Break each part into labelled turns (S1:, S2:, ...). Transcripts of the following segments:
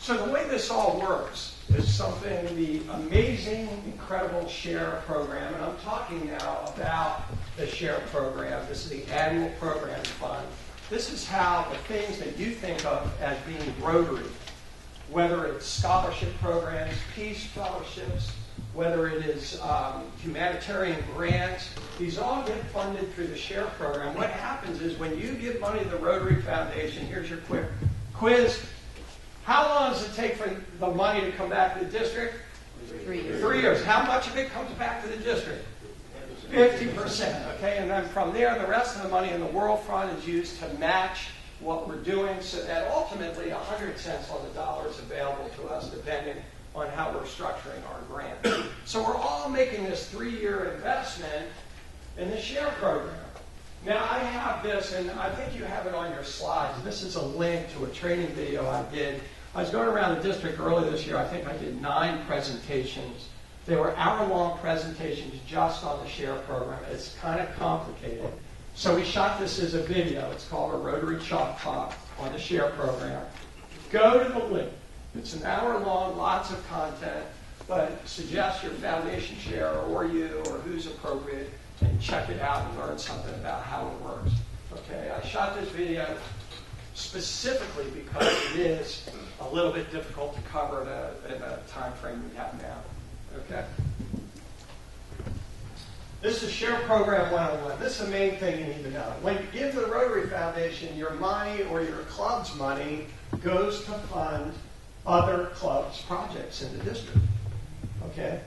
S1: So the way this all works is something, the amazing, incredible SHARE program, and I'm talking now about the SHARE program. This is the annual program fund. This is how the things that you think of as being Rotary, whether it's scholarship programs, peace fellowships, whether it is humanitarian grants, these all get funded through the SHARE program. What happens is when you give money to the Rotary Foundation, here's your quick quiz. How long does it take for the money to come back to the district?
S2: 3 years.
S1: 3 years. How much of it comes back to the district? 50%. Okay, and then from there, the rest of the money in the World Fund is used to match what we're doing, so that ultimately 100 cents on the dollar is available to us, depending on how we're structuring our grant. So we're all making this 3-year investment in the SHARE program. Now I have this, and I think you have it on your slides. This is a link to a training video I did. I was going around the district early this year. I think I did 9 presentations. They were hour-long presentations just on the SHARE program. It's kind of complicated. So we shot this as a video. It's called a Rotary Chalk Talk on the SHARE program. Go to the link. It's an hour long, lots of content, but suggest your foundation share or you or who's appropriate and check it out and learn something about how it works. Okay, I shot this video specifically because it is a little bit difficult to cover in a time frame we have now. Okay? This is SHARE Program 101. This is the main thing you need to know. When you give to the Rotary Foundation, your money or your club's money goes to fund other clubs' projects in the district. Okay?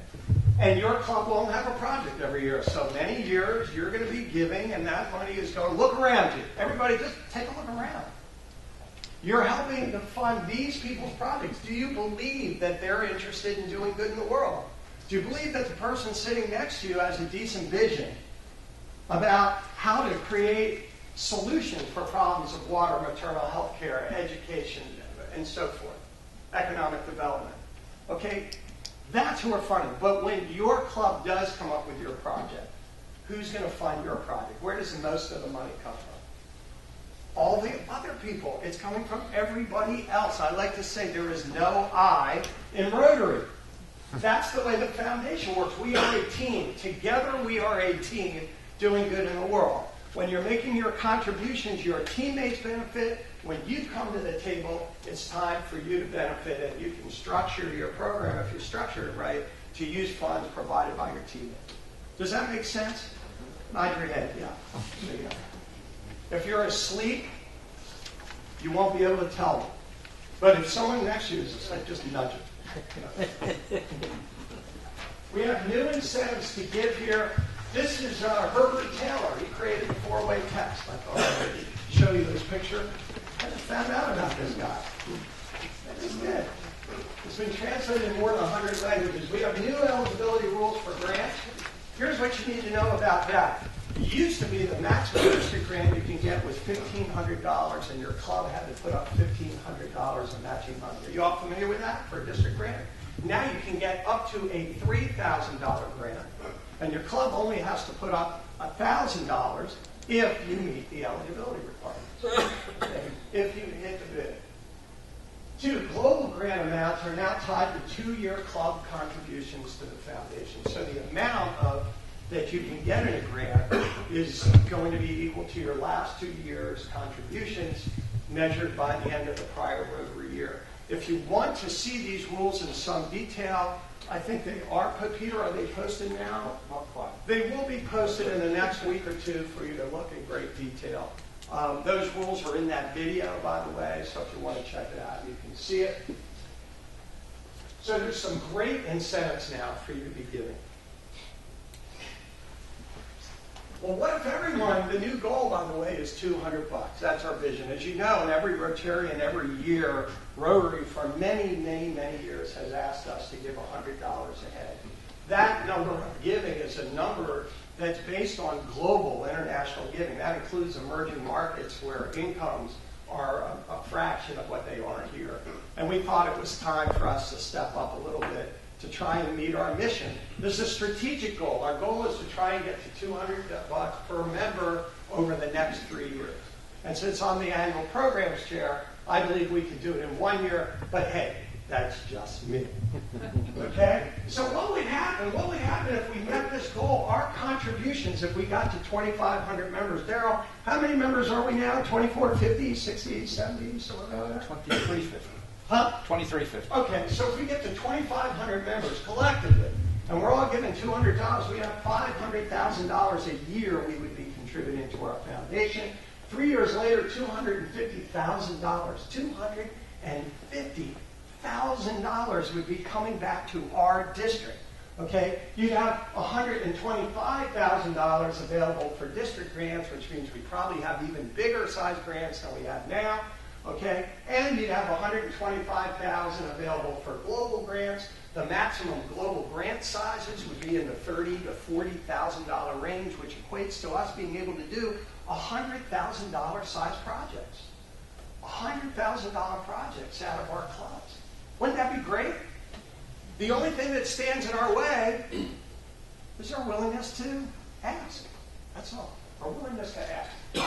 S1: And your club won't have a project every year. So many years you're going to be giving, and that money is going to look around you. Everybody just take a look around. You're helping to fund these people's projects. Do you believe that they're interested in doing good in the world? Do you believe that the person sitting next to you has a decent vision about how to create solutions for problems of water, maternal health care, education, and so forth, economic development? Okay? That's who we're funding. But when your club does come up with your project, who's going to fund your project? Where does most of the money come from? All the other people. It's coming from everybody else. I like to say there is no I in Rotary. That's the way the foundation works. We are a team. Together we are a team doing good in the world. When you're making your contributions, your teammates benefit. When you come to the table, it's time for you to benefit, and you can structure your program, if you structure it right, to use funds provided by your teammates. Does that make sense? Nod your head, yeah. There you go. If you're asleep, you won't be able to tell them. But if someone next to you is asleep, just nudge it. We have new incentives to give here. This is Herbert Taylor. He created the 4-way text. I thought I'd show you this picture. I just found out about this guy. This is good. It's been translated in more than 100 languages. We have new eligibility rules for grants. Here's what you need to know about that. It used to be the maximum district grant you can get was $1,500, and your club had to put up $1,500 in matching money. Are you all familiar with that for a district grant? Now you can get up to a $3,000 grant, and your club only has to put up $1,000 if you meet the eligibility requirements, if you hit the bid. 2, global grant amounts are now tied to 2-year club contributions to the foundation. So the amount that you can get in a grant is going to be equal to your last 2 years' contributions measured by the end of the prior Rotary year. If you want to see these rules in some detail, I think they are, Peter, are they posted now?
S3: Not quite.
S1: They will be posted in the next week or two for you to look in great detail. Those rules are in that video, by the way, so if you want to check it out, you can see it. So there's some great incentives now for you to be giving. Well, what if everyone, the new goal, by the way, is $200? That's our vision. As you know, in every Rotarian, every year, Rotary for many, many, many years has asked us to give $100 a head. That number of giving is a number that's based on global international giving. That includes emerging markets where incomes are a fraction of what they are here. And we thought it was time for us to step up a little bit to try and meet our mission. This is a strategic goal. Our goal is to try and get to $200 per member over the next 3 years. And since I'm the annual programs chair, I believe we could do it in 1 year, but hey, that's just me. Okay? So what would happen if we met this goal? Our contributions, if we got to 2,500 members. Daryl, how many members are we now? 2,450, 60, 70, something like that?
S2: 2350.
S1: Huh?
S2: 2350.
S1: Okay, so if we get to 2,500 members collectively, and we're all giving $200, we have $500,000 a year we would be contributing to our foundation. 3 years later, $250,000. $250,000 would be coming back to our district. Okay, you'd have $125,000 available for district grants, which means we probably have even bigger size grants than we have now. Okay, and you'd have $125,000 available for global grants. The maximum global grant sizes would be in the $30,000 to $40,000 range, which equates to us being able to do $100,000 size projects. $100,000 projects out of our clubs. Wouldn't that be great? The only thing that stands in our way is our willingness to ask. That's all. Our willingness to ask.